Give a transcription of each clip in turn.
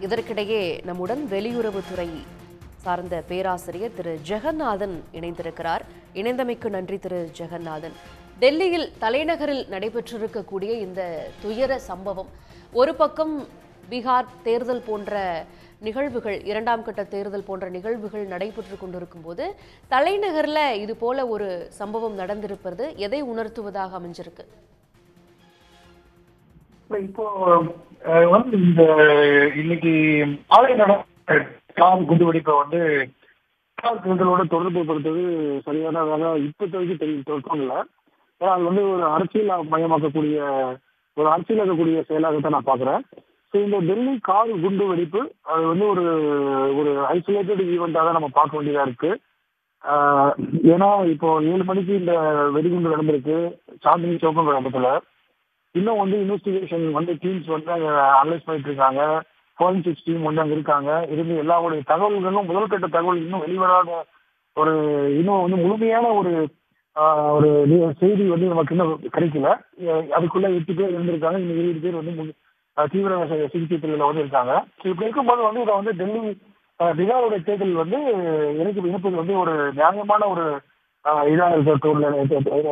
இதற்கிடையே நம்முடன் வெளியுறவுத்துறை சார்ந்த பேராசிரியர் திரு ஜெகநாதன் இணைந்திருக்கிறார். இணைந்தமைக்கு நன்றி திரு ஜெகநாதன். டெல்லியில் தலைநகரில் நடைபெற்றிருக்கக்கூடிய இந்த துயர சம்பவம், ஒரு பக்கம் பீகார் தேர்தல் போன்ற நிகழ்வுகள், இரண்டாம் கட்ட தேர்தல் போன்ற நிகழ்வுகள் நடைபெற்று கொண்டிருக்கும் போது தலைநகர்ல இது போல ஒரு சம்பவம் நடந்திருப்பது எதை உணர்த்துவதாக அமைஞ்சிருக்கு? இப்போ வந்து இந்த இன்னைக்கு ஆலை நடந்த குண்டுவெடிப்பை வந்து தேர்தலோட தொடர்பு படுத்துறது சரியானதாக இப்போதைக்கு தோன்றல. ஏன்னா அது வந்து ஒரு அரசியல் மயமாக்கக்கூடிய ஒரு அரசியலாக்கக்கூடிய செயலாகத்தான் நான் பாக்குறேன். ஸோ இந்த டெல்லி கார் குண்டு வெடிப்பு அது வந்து ஒரு ஒரு ஐசோலேட்டட் ஈவெண்ட்டாக தான் நம்ம பார்க்க வேண்டியதா இருக்கு. ஏன்னா இப்போ 7 மணிக்கு இந்த வெடிகுண்டு நடந்திருக்கு சாந்தினி சௌக்கம் இடத்துல. இன்னும் வந்து இன்வெஸ்டிகேஷன் வந்து டீம்ஸ் வந்து அங்கே அனலைஸ் பண்ணிட்டு இருக்காங்க. ஃபாரன்சிக்ஸ் டீம் வந்து அங்கே இருக்காங்க. இருந்து எல்லாருடைய தகவல்களும் முதல் கட்ட தகவல் இன்னும் வெளிவராத ஒரு இன்னும் வந்து முழுமையான ஒரு ஒரு செய்தி வந்து நமக்கு இன்னும் கிடைக்கல. அதுக்குள்ள 8 பேர் இருந்திருக்காங்க. இன்னும் 20 பேர் வந்து தீவிர சிகிச்சை பிரிவில் வந்து இருக்காங்க. இப்படி இருக்கும்போது வந்து இதை வந்து டெல்லி பீகாருடைய தேர்தல் வந்து எனக்கு இணைப்பது வந்து ஒரு நியாயமான ஒரு இதாக இருக்கிற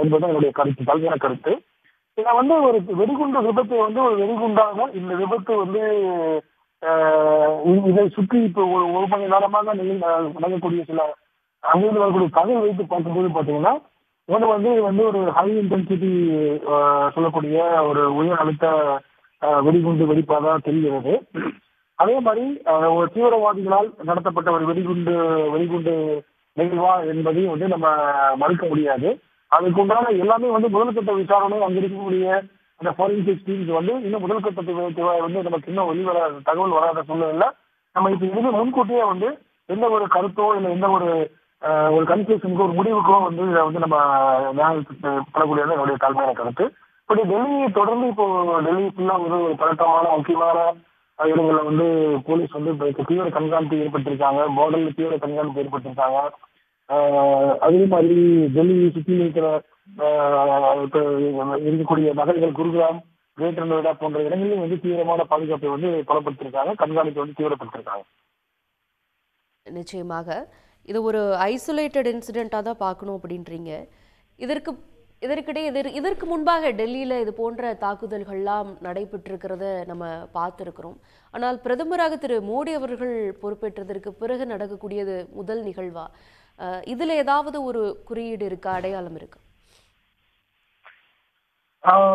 என்பது என்னுடைய கருத்து, தலைமையான கருத்து. இதை வந்து ஒரு வெடிகுண்டு விபத்து வந்து ஒரு வெடிகுண்டாக இந்த விபத்து வந்து இதை சுற்றி இப்போ ஒரு மணி நேரமாக நடக்கக்கூடிய சில அங்கிருந்து வரக்கூடிய தகவல் வைத்து பார்க்கும்போது பார்த்தீங்கன்னா இவங்க வந்து வந்து ஒரு ஹை இன்டென்சிட்டி சொல்லக்கூடிய ஒரு உயர் அழுத்த வெடிகுண்டு வெடிப்பாக தான் தெரிகிறது. அதே மாதிரி ஒரு தீவிரவாதிகளால் நடத்தப்பட்ட ஒரு வெடிகுண்டு நிகழ்வா என்பதையும் வந்து நம்ம மறுக்க முடியாது. அதுக்கு உண்டான எல்லாமே வந்து முதல்கட்ட விசாரணை அங்க இருக்கக்கூடிய அந்த ஃபாரன்சிக் டீம்ஸ் வந்து இன்னும் முதல்கட்ட வந்து நமக்கு இன்னும் வெளிவர தகவல் வராத சூழ்நிலை நம்ம இப்ப இருந்து முன்கூட்டியே வந்து எந்த ஒரு கருத்தோ இல்லை எந்த ஒரு ஒரு கன்க்ளூஷனுக்கோ ஒரு முடிவுக்கோ வந்து இதை வந்து நம்ம படக்கூடியது என்னுடைய தலைமையான கருத்து. இப்படி டெல்லியை தொடர்ந்து இப்போ டெல்லி ஃபுல்லா வந்து ஒரு பதட்டமான முக்கியமான இடங்கள்ல வந்து போலீஸ் வந்து தீவிர கண்காணிப்பு ஏற்பட்டிருக்காங்க. பார்டர்ல தீவிர கண்காணிப்பு ஏற்பட்டிருக்காங்க. அதே மாதிரி டெல்லி சுற்றி இருக்கிற இருக்கக்கூடிய நகரங்கள் குருகிராம், கிரேட்டர் நோய்டா போன்ற இடங்களிலும் வந்து தீவிரமான பாதுகாப்பை வந்து பலப்படுத்திருக்காங்க. கண்காணிப்பை வந்து தீவிரப்படுத்திருக்காங்க. நிச்சயமாக இது ஒரு ஐசோலேட்டட் இன்சிடென்ட்டாக தான் பார்க்கணும் அப்படின்றீங்க. இதற்கிடையே இதற்கு முன்பாக டெல்லியில் இது போன்ற தாக்குதல்கள்லாம் நடைபெற்றிருக்கிறத நம்ம பார்த்துருக்கிறோம். ஆனால் பிரதமராக திரு மோடி அவர்கள் பொறுப்பேற்றதற்கு பிறகு நடக்கக்கூடியது முதல் நிகழ்வா? இதுல ஏதாவது ஒரு குறியீடு இருக்கா, அடையாளம் இருக்கு?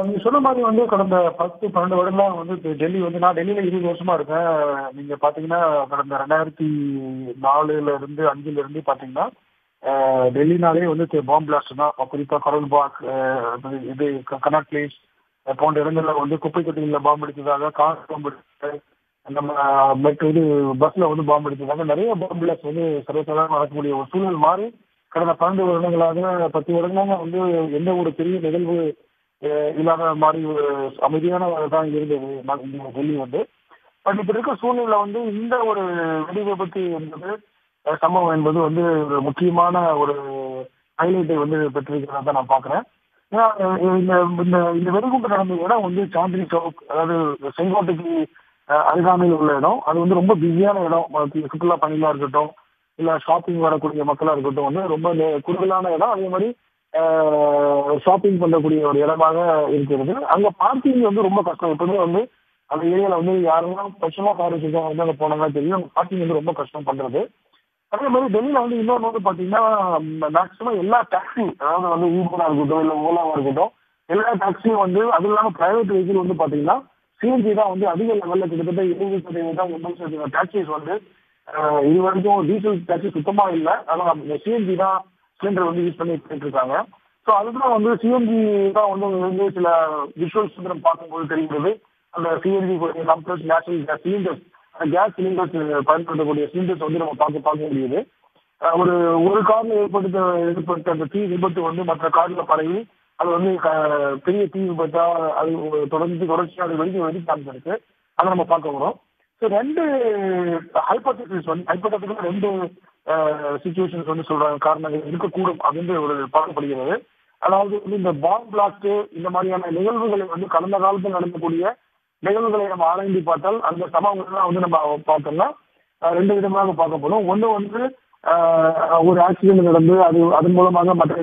நீங்க சொன்ன மாதிரி வந்து கடந்த 10-12 வருடம் வந்து டெல்லி வந்து நான் டெல்லியில 20 வருஷமா இருக்கேன். நீங்க பாத்தீங்கன்னா கடந்த 2004 இருந்து 5 இருந்து பாத்தீங்கன்னா டெல்லினாலே வந்து பாம்பு பிளாஸ்ட் தான். குறிப்பா கரோல்பாக், இது கனாட் பிளேஸ் போன்ற இடங்கள்ல வந்து குப்பை தொட்டிகளில் பாம்பு அடித்ததாக, கார் பாம்பு நம்ம இது பஸ்ல வந்து பாம்பு அடித்ததாக நிறைய பாம்பு பிளாஸ்ட் வந்து சர்வசாதாரண நடக்கக்கூடிய ஒரு சூழல் மாறி கடந்த 12 வருடங்களாக 10 வருடங்களாக வந்து எந்த ஒரு பெரிய நிகழ்வு இல்லாத மாதிரி ஒரு அமைதியான தான் இருந்தது டெல்லி வந்து. பட் இப்ப இருக்க சூழ்நிலை வந்து இந்த ஒரு வெடி விபத்து என்பது சம்பவம் என்பது வந்து ஒரு முக்கியமான ஒரு ஹைலைட்டை வந்து பெற்றிருக்கிறதா நான் பாக்குறேன். ஏன்னா இந்த வெடிகுண்டு நடந்த இடம் வந்து சாந்தினி சௌக், அதாவது செங்கோட்டைக்கு அருகாமையில் உள்ள இடம். அது வந்து ரொம்ப பிஸியான இடம். சுற்றுலா பயணிகளா இருக்கட்டும், இல்ல ஷாப்பிங் வரக்கூடிய மக்களா இருக்கட்டும், வந்து ரொம்ப குறுகலான இடம். அதே மாதிரி ஷாப்பிங் பண்ணக்கூடிய ஒரு இடமாக இருக்கிறது. அங்க பார்க்கிங் வந்து ரொம்ப கஷ்டம். எப்பவுமே வந்து அந்த ஏரியால வந்து யாரெல்லாம் பட்சமா கார் வச்சிருக்காங்க வந்து அங்க போனாங்கன்னா தெரியும், பார்க்கிங் வந்து ரொம்ப கஷ்டம் பண்றது. அதே மாதிரி டெல்லியில வந்து இன்னொன்று வந்து பாத்தீங்கன்னா மேக்சிமம் எல்லா டாக்ஸி, அதாவது வந்து ஊபரா இருக்கட்டும் இல்ல ஓலாவா இருக்கட்டும், எல்லா டாக்ஸியும் வந்து அது இல்லாம பிரைவேட் வெஹிக்கிள் வந்து பாத்தீங்கன்னா சிஎன்ஜி தான் வந்து அதிக லெவல்ல கிட்டத்தட்ட 20% டாக்ஸிஸ் வந்து இது வரைக்கும் டீசல் டாக்ஸி சுத்தமா இல்லை. ஆனா சிஎன்ஜி தான் சிலிண்டர் வந்து யூஸ் பண்ணிட்டு இருக்காங்க. ஸோ அதுதான் வந்து சிஎன்ஜி தான் வந்து சில விஷுவல்ஸ் வந்து நம்ம பார்க்கும்போது தெரிகிறது. அந்த CNG natural gas cylinders, cylinders பயன்படுத்தக்கூடிய சிலிண்டர்ஸ் வந்து நம்ம பார்க்க முடியுது. ஒரு கார்ல ஏற்பட்ட அந்த தீ விபத்து வந்து மற்ற கார்ல பரவி அது வந்து பெரிய தீ விபத்தா அது தொடர்ச்சியாக அது வெடிக்க காமிச்சிருக்கு. அதை நம்ம பார்க்க வரோம். ஸோ ரெண்டு ஹைப்போதெட்டிக்கல் ரெண்டு சிச்சுவேஷன்ஸ் வந்து சொல்றாங்க, காரணங்கள் இருக்கக்கூடும் அப்படின்னு ஒரு பார்க்கப்படுகிறது. அதாவது வந்து இந்த பாம்பு பிளாஸ்ட் இந்த மாதிரியான நிகழ்வுகளை வந்து கடந்த காலத்தில் நடக்கக்கூடிய நிகழ்வுகளை நம்ம ஆராய்ந்து பார்த்தால் அந்த சம்பவங்கள்லாம் வந்து நம்ம பார்த்தோம்னா ரெண்டு விதமாக பார்க்கப்படும். ஒண்ணு வந்து ஒரு ஆக்சிடென்ட் நடந்து அதன் மூலமாக மற்ற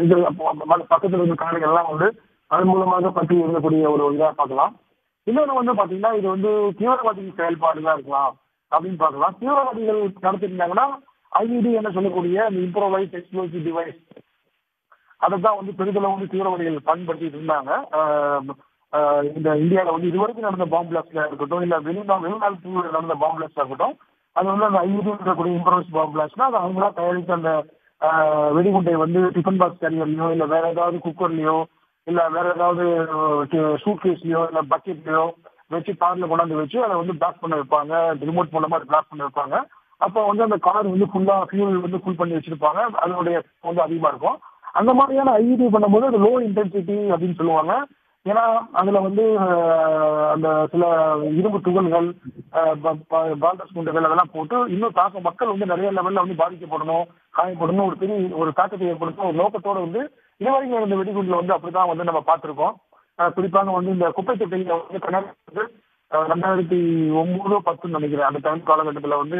பக்கத்தில் இருந்த காணிகள் எல்லாம் வந்து அதன் மூலமாக பற்றி இருக்கக்கூடிய ஒரு இதாக பார்க்கலாம். இன்னொன்று வந்து பாத்தீங்கன்னா இது வந்து தீவிரவாதிகள் செயல்பாடுதான் இருக்கலாம் அப்படின்னு பார்க்கலாம். தீவிரவாதிகள் நடத்திருந்தாங்கன்னா ஐஇடி என்ன சொல்லக்கூடிய இந்த இம்ப்ரோவைஸ் எக்ஸ்ப்ளோசிவ் டிவைஸ் அதைத்தான் வந்து பெரிதளவு வந்து தீவிரவாதிகள் பயன்படுத்திட்டு இருந்தாங்க. இந்த இந்தியாவில் வந்து இதுவரைக்கும் நடந்த பாம்பு பிளாஸ்ட்ல இருக்கட்டும், இல்ல வெளிநாட்டு நடந்த பாம்பு பிளாஸ்டா இருக்கட்டும், அது வந்து அந்த ஐஇடி இருக்கக்கூடிய இம்ப்ரோவைஸ் பாம்பு பிளாஸ்ட்னா அது அவங்களா தயாரித்த அந்த வெடிகுண்டை வந்து டிஃபன் பாக்ஸ் கேரியர்லயோ இல்ல வேற ஏதாவது குக்கர்லயோ இல்ல வேற ஏதாவது சூட் கேஸ்லயோ இல்ல பக்கெட்லயோ வச்சு கார்ல கொண்டாந்து வச்சு அதை வந்து பிளாக் பண்ண வைப்பாங்க. ரிமோட் மூலமா பிளாக் பண்ண வைப்பாங்க. அப்போ வந்து அந்த கார் வந்து ஃபுல்லா ஃபியூல் வந்து ஃபுல் பண்ணி வச்சிருப்பாங்க. அதனுடைய வந்து அதிகமா இருக்கும். அந்த மாதிரியான ஐஇடி பண்ணும்போது அது லோ இன்டென்சிட்டி அப்படின்னு சொல்லுவாங்க. ஏன்னா அதுல வந்து அந்த சில இரும்பு துகள்கள் பால்டஸ் குண்டுகள் அதெல்லாம் போட்டு இன்னும் மக்கள் வந்து நிறைய லெவல்ல வந்து பாதிக்கப்படணும், காயப்படணும், ஒரு பெரிய ஒரு தாக்கத்தை ஏற்படுத்தணும் ஒரு நோக்கத்தோட வந்து இதுவரைக்கும் இந்த வெடிகுண்டுல வந்து அப்படிதான் வந்து நம்ம பார்த்திருக்கோம். குறிப்பாக வந்து இந்த குப்பை தொட்டியில வந்து கர்நாடகா 2009-10 நினைக்கிறேன் அந்த டைம் காலகட்டத்தில் வந்து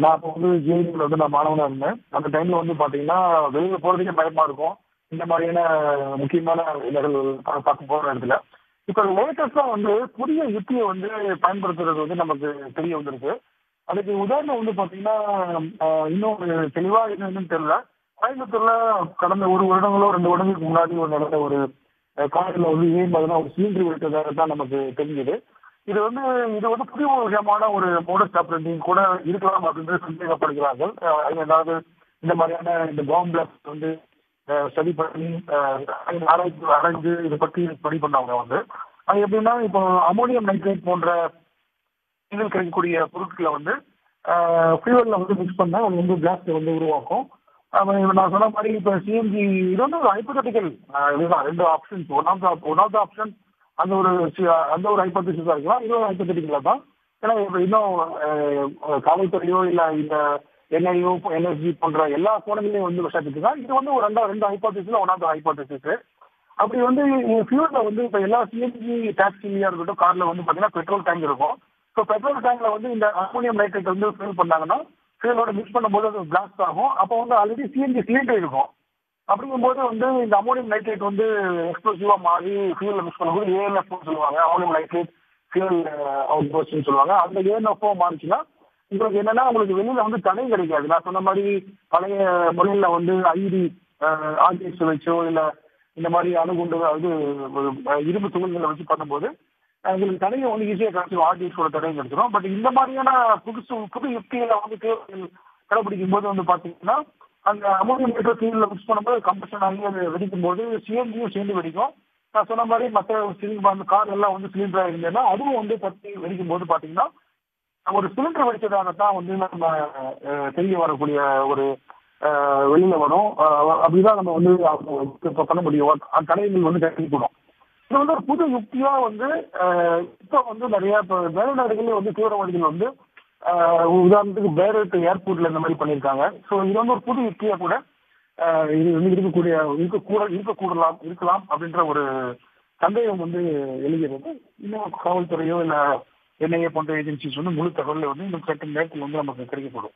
நான் இப்போ வந்து ஜேஎன்யூல வந்து நான் மாணவனா இருந்தேன். அந்த டைம்ல வந்து பாத்தீங்கன்னா வெளியில போறதுக்கே பயமா இருக்கும். இந்த மாதிரியான முக்கியமான நிகழ்வுகள் பார்க்க போற இடத்துல இப்ப லேட்டஸ்டா வந்து புதிய யுக்தியை வந்து பயன்படுத்துறது வந்து நமக்கு தெரிய வந்திருக்கு. அதுக்கு உதாரணம் வந்து பாத்தீங்கன்னா இன்னும் தெளிவா என்னன்னு தெரியல. கோயம்புத்தூர்ல கடந்த 1 வருடங்களோ 2 வருடங்களுக்கு முன்னாடி நடந்த ஒரு காரில் வந்து ஏன் ஒரு சிலிண்டர் விட்டதாக தான் நமக்கு தெரிஞ்சது. இது வந்து புதிய விதமான ஒரு மோடஸ் ஆபரேட்டிங் கூட இருக்கலாம் அப்படின்றது சந்தேகப்படுகிறார்கள். அதாவது இந்த மாதிரியான இந்த பாம்பு பிளாஸ்ட் வந்து ஸ்டடி பண்ணி ஆராய்ஞ்சு இதை பற்றி ஸ்டடி பண்ணவங்க வந்து அது எப்படின்னா இப்போ அமோனியம் நைட்ரேட் போன்ற இதில் கிடைக்கக்கூடிய பொருட்களை வந்து ஃபியூவல்ல வந்து மிக்ஸ் பண்ணா அது வந்து பிளாஸ்ட் வந்து உருவாக்கும். நான் சொன்ன மாதிரி இப்ப சிஎன்ஜி இது வந்து ஹைப்போதெட்டிக்கல் இதுதான் 2 options. One of the option அந்த ஒரு ஹைப்போதெசிஸா இருக்கலாம். இது ஒரு ஹைப்போதெட்டிக்கலா தான். ஏன்னா இப்ப இன்னும் காவல்துறையோ இல்ல இந்த என்ஐஓ எனர்ஜி போன்ற எல்லா கோணங்களையும் வந்து விசாரிச்சுட்டு தான் இது வந்து ஒரு 2 ஹைப்போதெசிஸ்ல ஒன் ஆஃப் த ஹைப்போதெசிஸ். அப்படி வந்து ஃபியூல்ல வந்து இப்ப எல்லா சிஎன்ஜி டாக்ஸிலியா இருக்கட்டும் கார்ல வந்து பாத்தீங்கன்னா பெட்ரோல் டேங்க் இருக்கும். ஸோ பெட்ரோல் டேங்க்ல வந்து இந்த அமோனியம் நைட்ரேட் வந்து ஃபில் பண்ணாங்கன்னா ஃபியூலோட மிக்ஸ் பண்ணும்போது அது பிளாஸ்ட் ஆகும். அப்போ வந்து ஆல்ரெடி சிஎன்ஜி சிலிண்டர் இருக்கும். அப்படிங்கும்போது வந்து இந்த அமோனியம் நைட்ரேட் வந்து எக்ஸ்ப்ளோசிவா மாறி ஃபியூல்ல மிக்ஸ் பண்ணும்போது ஏஎன்எஃப் சொல்லுவாங்க. அமோனியம் நைட்ரேட் ஃபியூல் அவுட் போஸ்ட்னு சொல்லுவாங்க. அந்த ஏஎன்எஃப் மாறிச்சுன்னா உங்களுக்கு என்னன்னா உங்களுக்கு வெளியில வந்து தடை கிடைக்காது. நான் சொன்ன மாதிரி பழைய முறையில வந்து ஐடி ஆர்டிஎக்ஸ் வச்சோ இல்ல இந்த மாதிரி அணுகுண்டு அதாவது இரும்பு துகள்களை வச்சு பண்ணும்போது உங்களுக்கு தடையை வந்து ஈஸியாக கிடைச்சிடும். ஆர்டிஎக்ஸோட தடையும் கிடைச்சிடும். பட் இந்த மாதிரியான புது யுக்திகளை வந்து கடைபிடிக்கும் போது வந்து பாத்தீங்கன்னா அந்த அமோனியம் நைட்ரேட் ஃபியூல்ல மிக்ஸ் பண்ணும்போது கம்பஷன் ஆகி அது வெடிக்கும் போது சிஎன்ஜியும் சேர்ந்து வெடிக்கும். நான் சொன்ன மாதிரி மற்ற சிலிண்டர் அந்த கார் எல்லாம் வந்து சிலிண்டரா இருந்தேன்னா அதுவும் வந்து பற்றி வெடிக்கும் போது பாத்தீங்கன்னா ஒரு சிலிண்டர் வெடிச்சதாகத்தான் வந்து நம்ம தெரிய வரக்கூடிய ஒரு வெளியில வரும். அப்படிதான் நம்ம வந்து பண்ண முடியும். தடைகள் வந்து கட்டிக்கணும். இது வந்து ஒரு புது யுக்தியா வந்து இப்ப வந்து நிறைய வெளிநாடுகளில் வந்து தீவிரவாதிகள் வந்து உதாரணத்துக்கு பேரட் ஏர்போர்ட்ல இந்த மாதிரி பண்ணியிருக்காங்க. ஸோ இது வந்து ஒரு புது யுக்தியா கூட இது வந்து இருக்கலாம் அப்படின்ற ஒரு சந்தேகம் வந்து எழுகிறது. இன்னும் காவல்துறையோ இல்ல என்ஐஏ போன்ற ஏஜென்சிஸ் வந்து முழு தகவலை வந்து இன்னும் சற்று நேரத்தில் வந்து நமக்கு கிடைக்கப்படும்.